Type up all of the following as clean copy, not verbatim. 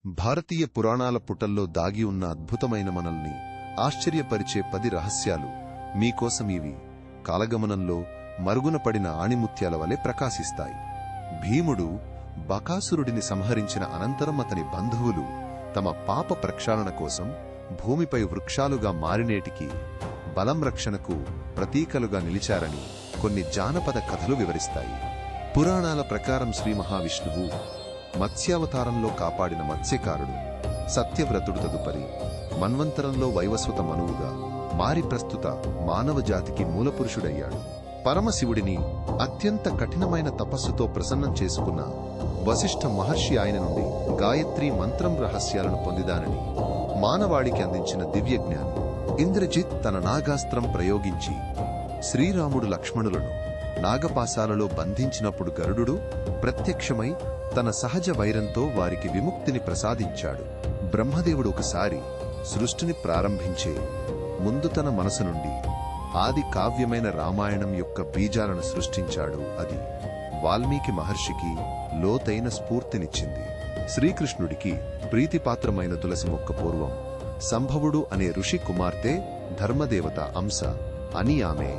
భారతీయ పురాణాల పుటల్లో దాగి ఉన్న అద్భుతమైన మనల్ని ఆశ్చర్యపరిచే 10 రహస్యాలు మీకోసం. ఇవి కాలగమనంలో మరుగున పడిన ఆణిముత్యాల వలె ప్రకాశిస్తాయి. భీముడు బకాసురుడిని సంహరించిన అనంతరం అతని బంధువులు తమ పాప ప్రక్షాళన కోసం భూమిపై వృక్షాలుగా మారినేటికి బలం రక్షణకు ప్రతీకలుగా నిలిచారని కొన్ని జానపద కథలు వివరిస్తాయి. పురాణాల ప్రకారం శ్రీ మహావిష్ణువు మత్స్యావతారంలో కాపాడిన మత్స్యకారుడు, సత్యవ్రతుడు తదుపరి మన్వంతరంలో వైవస్వత మనువుగా మారి ప్రస్తుత మానవ జాతికి మూలపురుషుడయ్యాడు. పరమశివుడిని అత్యంత కఠినమైన తపస్సుతో ప్రసన్నం చేసుకున్న వశిష్ఠ మహర్షి ఆయన నుండి గాయత్రీ మంత్రం రహస్యాలను పొందిదానని మానవాళికి అందించిన దివ్యజ్ఞాని ఇంద్రజిత్ తన నాగాస్త్రం ప్రయోగించి శ్రీరాముడు లక్ష్మణులను నాగపాశాలలో బంధించినప్పుడు గరుడు ప్రత్యక్షమై తన సహజ వైరంతో వారికి విముక్తిని ప్రసాదించాడు. బ్రహ్మదేవుడు ఒకసారి సృష్టిని ప్రారంభించే ముందు తన మనసు నుండి ఆది కావ్యమైన రామాయణం యొక్క బీజాలను సృష్టించాడు. అది వాల్మీకి మహర్షికి లోతైన స్ఫూర్తినిచ్చింది. శ్రీకృష్ణుడికి ప్రీతిపాత్రమైన తులసి మొక్క పూర్వం సంభవుడు అనే ఋషి కుమార్తె ధర్మదేవత అంశ అని ఆమె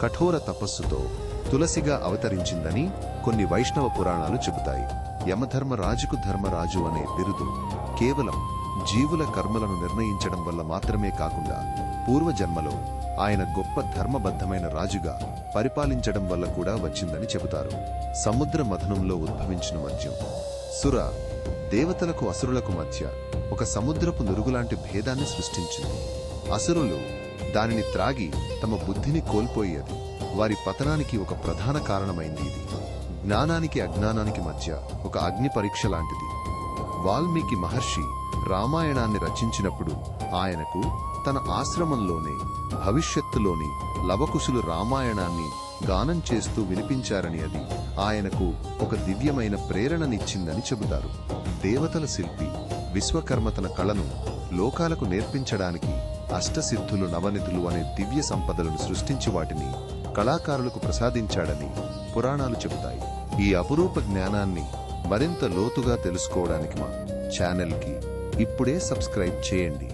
కఠోర తపస్సుతో తులసిగా అవతరించిందని కొన్ని వైష్ణవ పురాణాలు చెబుతాయి. యమధర్మరాజుకు ధర్మరాజు అనే బిరుదు కేవలం జీవుల కర్మలను నిర్ణయించడం వల్ల మాత్రమే కాకుండా పూర్వజన్మలో ఆయన గొప్ప ధర్మబద్ధమైన రాజుగా పరిపాలించడం వల్ల కూడా వచ్చిందని చెబుతారు. సముద్ర మథనంలో ఉద్భవించిన మద్యం సుర దేవతలకు అసురులకు మధ్య ఒక సముద్రపు నురుగులాంటి భేదాన్ని సృష్టించింది. అసురులు దానిని త్రాగి తమ బుద్ధిని కోల్పోయేది వారి పతనానికి ఒక ప్రధాన కారణమైంది. ఇది జ్ఞానానికి అజ్ఞానానికి మధ్య ఒక అగ్ని పరీక్ష లాంటిది. వాల్మీకి మహర్షి రామాయణాన్ని రచించినప్పుడు ఆయనకు తన ఆశ్రమంలోనే భవిష్యత్తులోని లవకుశులు రామాయణాన్ని గానం చేస్తూ వినిపించారని అది ఆయనకు ఒక దివ్యమైన ప్రేరణనిచ్చిందని చెబుతారు. దేవతల శిల్పి విశ్వకర్మ తన కళను లోకాలకు నేర్పించడానికి అష్టసిద్ధులు నవనిధులు అనే దివ్య సంపదలను సృష్టించి వాటిని కళాకారులకు ప్రసాదించాడని పురాణాలు చెబుతాయి. ఈ అపురూప జ్ఞానాన్ని మరింత లోతుగా తెలుసుకోవడానికి మా ఛానల్కి ఇప్పుడే సబ్స్క్రైబ్ చేయండి.